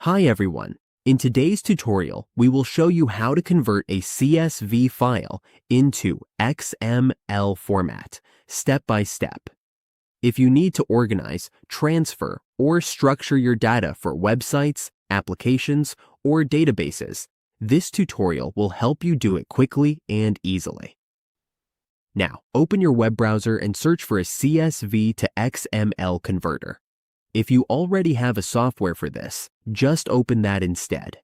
Hi everyone. In today's tutorial, we will show you how to convert a CSV file into XML format, step by step. If you need to organize, transfer, or structure your data for websites, applications, or databases, this tutorial will help you do it quickly and easily. Now, open your web browser and search for a CSV to XML converter. If you already have a software for this, just open that instead.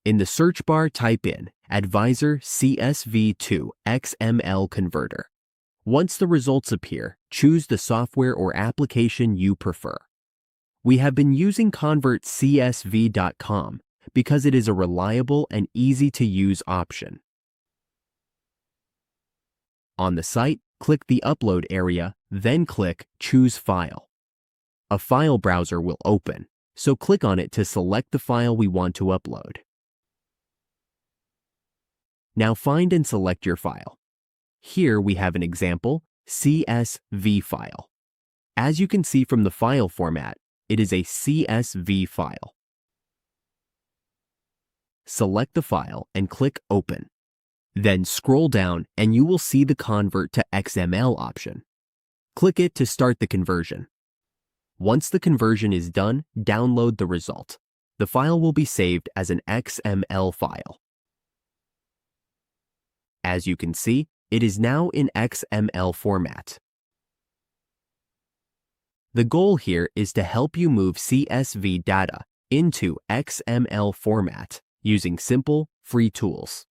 In the search bar, type in Advisor CSV to XML Converter. Once the results appear, choose the software or application you prefer. We have been using convertcsv.com because it is a reliable and easy-to-use option. On the site, click the Upload area, then click Choose File. A file browser will open, so click on it to select the file we want to upload. Now find and select your file. Here we have an example CSV file. As you can see from the file format, it is a CSV file. Select the file and click Open. Then scroll down and you will see the Convert to XML option. Click it to start the conversion. Once the conversion is done, download the result. The file will be saved as an XML file. As you can see, it is now in XML format. The goal here is to help you move CSV data into XML format using simple, free tools.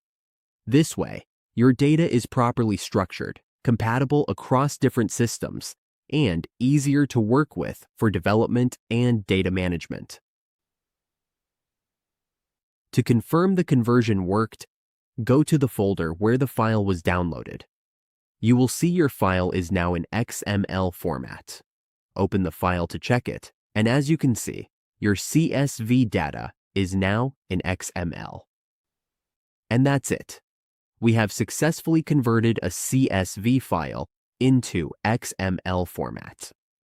This way, your data is properly structured, compatible across different systems, and easier to work with for development and data management. To confirm the conversion worked, go to the folder where the file was downloaded. You will see your file is now in XML format. Open the file to check it, and as you can see, your CSV data is now in XML. And that's it. We have successfully converted a CSV file into XML format.